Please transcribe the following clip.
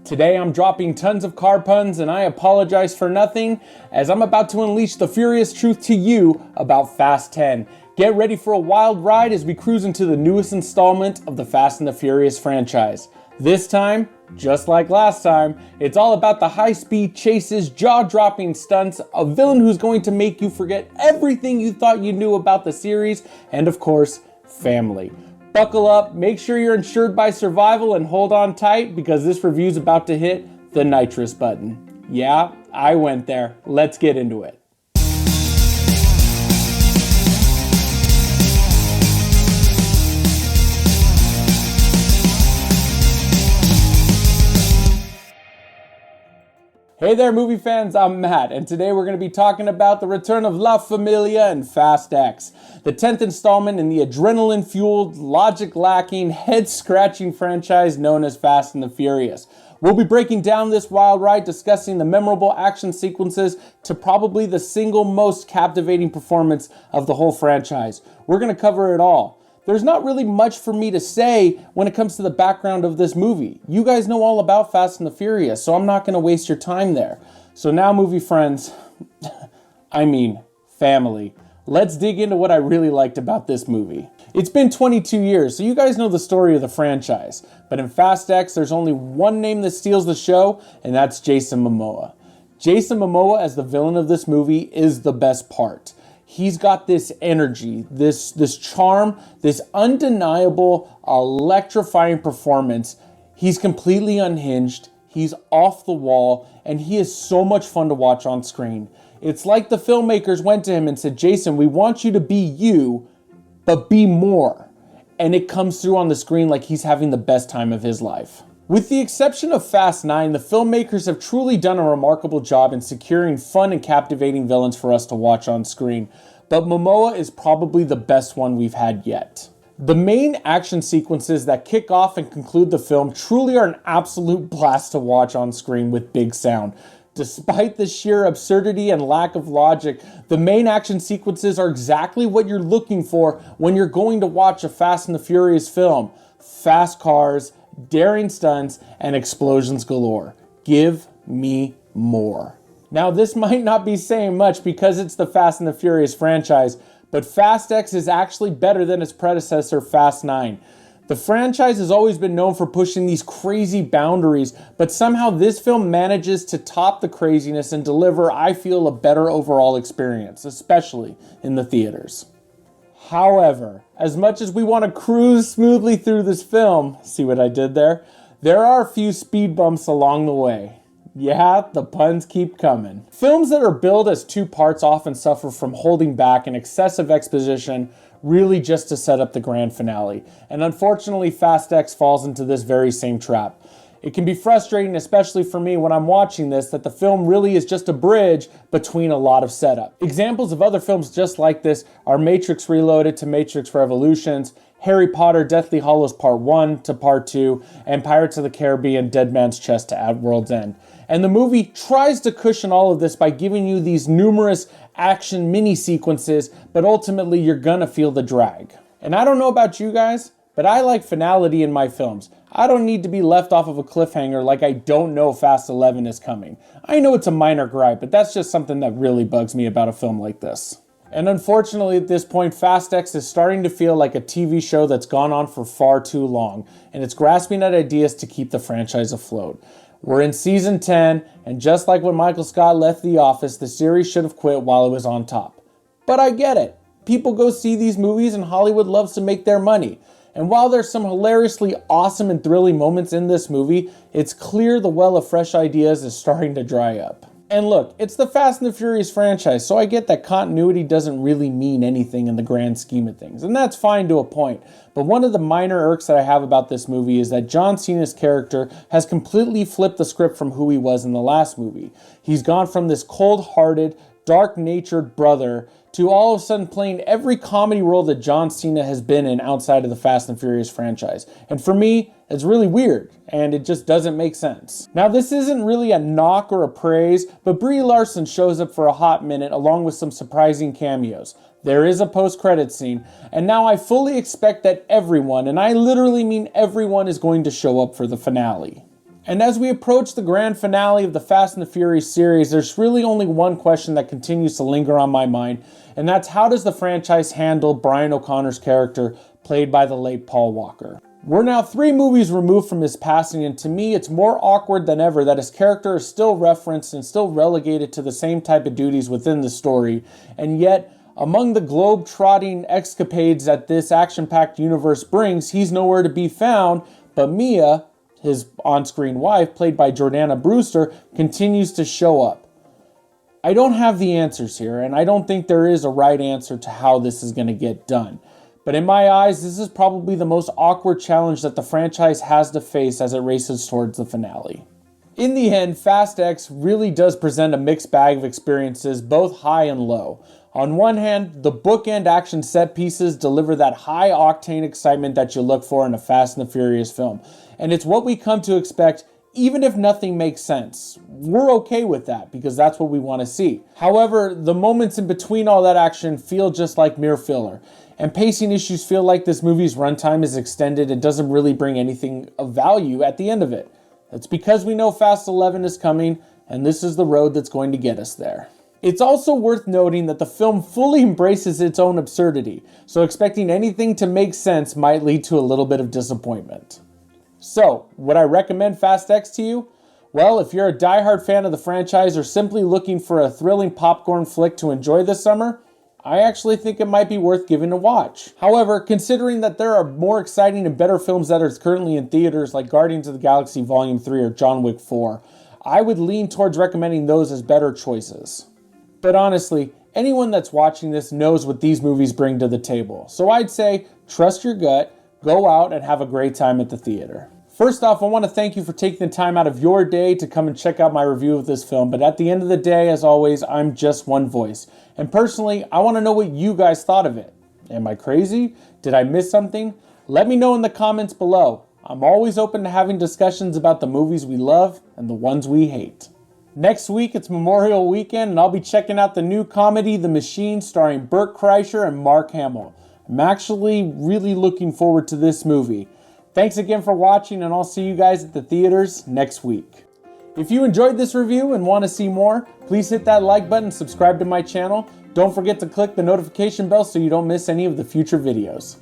Today I'm dropping tons of car puns and I apologize for nothing as I'm about to unleash the furious truth to you about Fast 10. Get ready for a wild ride as we cruise into the newest installment of the Fast and the Furious franchise. This time, just like last time, it's all about the high-speed chases, jaw-dropping stunts, a villain who's going to make you forget everything you thought you knew about the series, and of course, family. Buckle up, make sure you're insured by survival, and hold on tight because this review's about to hit the nitrous button. Yeah, I went there. Let's get into it. Hey there movie fans, I'm Matt, and today we're going to be talking about the return of La Familia and Fast X, the 10th installment in the adrenaline-fueled, logic-lacking, head-scratching franchise known as Fast and the Furious. We'll be breaking down this wild ride, discussing the memorable action sequences to probably the single most captivating performance of the whole franchise. We're going to cover it all. There's not really much for me to say when it comes to the background of this movie. You guys know all about Fast and the Furious, so I'm not going to waste your time there. So now, movie friends, I mean family, let's dig into what I really liked about this movie. It's been 22 years, so you guys know the story of the franchise. But in Fast X, there's only one name that steals the show, and that's Jason Momoa. Jason Momoa as the villain of this movie is the best part. He's got this energy, this charm, this undeniable, electrifying performance. He's completely unhinged, he's off the wall, and he is so much fun to watch on screen. It's like the filmmakers went to him and said, Jason, we want you to be you, but be more. And it comes through on the screen like he's having the best time of his life. With the exception of Fast 9, the filmmakers have truly done a remarkable job in securing fun and captivating villains for us to watch on screen, but Momoa is probably the best one we've had yet. The main action sequences that kick off and conclude the film truly are an absolute blast to watch on screen with big sound. Despite the sheer absurdity and lack of logic, the main action sequences are exactly what you're looking for when you're going to watch a Fast and the Furious film. Fast cars, daring stunts, and explosions galore. Give me more. Now, this might not be saying much because it's the Fast and the Furious franchise, but Fast X is actually better than its predecessor, Fast 9. The franchise has always been known for pushing these crazy boundaries, but somehow this film manages to top the craziness and deliver, I feel, a better overall experience, especially in the theaters. However, as much as we want to cruise smoothly through this film, see what I did there? There are a few speed bumps along the way. Yeah, the puns keep coming. Films that are billed as two parts often suffer from holding back and excessive exposition, really just to set up the grand finale. And unfortunately, Fast X falls into this very same trap. It can be frustrating, especially for me when I'm watching this, that the film really is just a bridge between a lot of setup. Examples of other films just like this are Matrix Reloaded to Matrix Revolutions, Harry Potter Deathly Hallows Part 1 to Part 2, and Pirates of the Caribbean Dead Man's Chest to At World's End. And the movie tries to cushion all of this by giving you these numerous action mini sequences, but ultimately you're gonna feel the drag. And I don't know about you guys, but I like finality in my films. I don't need to be left off of a cliffhanger like I don't know Fast 11 is coming. I know it's a minor gripe, but that's just something that really bugs me about a film like this. And unfortunately at this point, Fast X is starting to feel like a TV show that's gone on for far too long, and it's grasping at ideas to keep the franchise afloat. We're in season 10, and just like when Michael Scott left The Office, the series should have quit while it was on top. But I get it. People go see these movies and Hollywood loves to make their money. And while there's some hilariously awesome and thrilling moments in this movie, it's clear the well of fresh ideas is starting to dry up. And look, it's the Fast and the Furious franchise, so I get that continuity doesn't really mean anything in the grand scheme of things, and that's fine to a point. But one of the minor irks that I have about this movie is that John Cena's character has completely flipped the script from who he was in the last movie. He's gone from this cold-hearted, dark-natured brother to all of a sudden playing every comedy role that John Cena has been in outside of the Fast and Furious franchise. And for me, it's really weird, and it just doesn't make sense. Now, this isn't really a knock or a praise, but Brie Larson shows up for a hot minute along with some surprising cameos. There is a post-credits scene, and now I fully expect that everyone, and I literally mean everyone, is going to show up for the finale. And as we approach the grand finale of the Fast and the Furious series, there's really only one question that continues to linger on my mind, and that's how does the franchise handle Brian O'Connor's character, played by the late Paul Walker? We're now 3 movies removed from his passing, and to me it's more awkward than ever that his character is still referenced and still relegated to the same type of duties within the story, and yet among the globe-trotting escapades that this action-packed universe brings, he's nowhere to be found, but Mia, his on-screen wife, played by Jordana Brewster, continues to show up. I don't have the answers here, and I don't think there is a right answer to how this is going to get done. But in my eyes, this is probably the most awkward challenge that the franchise has to face as it races towards the finale. In the end, Fast X really does present a mixed bag of experiences, both high and low. On one hand, the bookend action set pieces deliver that high-octane excitement that you look for in a Fast and the Furious film. And it's what we come to expect even if nothing makes sense. We're okay with that because that's what we want to see. However, the moments in between all that action feel just like mere filler. And pacing issues feel like this movie's runtime is extended and doesn't really bring anything of value at the end of it. It's because we know Fast 11 is coming, and this is the road that's going to get us there. It's also worth noting that the film fully embraces its own absurdity, so expecting anything to make sense might lead to a little bit of disappointment. So, would I recommend Fast X to you? Well, if you're a diehard fan of the franchise or simply looking for a thrilling popcorn flick to enjoy this summer, I actually think it might be worth giving a watch. However, considering that there are more exciting and better films that are currently in theaters like Guardians of the Galaxy Volume 3 or John Wick 4, I would lean towards recommending those as better choices. But honestly, anyone that's watching this knows what these movies bring to the table. So I'd say, trust your gut, go out and have a great time at the theater. First off, I want to thank you for taking the time out of your day to come and check out my review of this film. But at the end of the day, as always, I'm just one voice. And personally, I want to know what you guys thought of it. Am I crazy? Did I miss something? Let me know in the comments below. I'm always open to having discussions about the movies we love and the ones we hate. Next week, it's Memorial Weekend, and I'll be checking out the new comedy, The Machine, starring Burt Kreischer and Mark Hamill. I'm actually really looking forward to this movie. Thanks again for watching, and I'll see you guys at the theaters next week. If you enjoyed this review and want to see more, please hit that like button and subscribe to my channel. Don't forget to click the notification bell so you don't miss any of the future videos.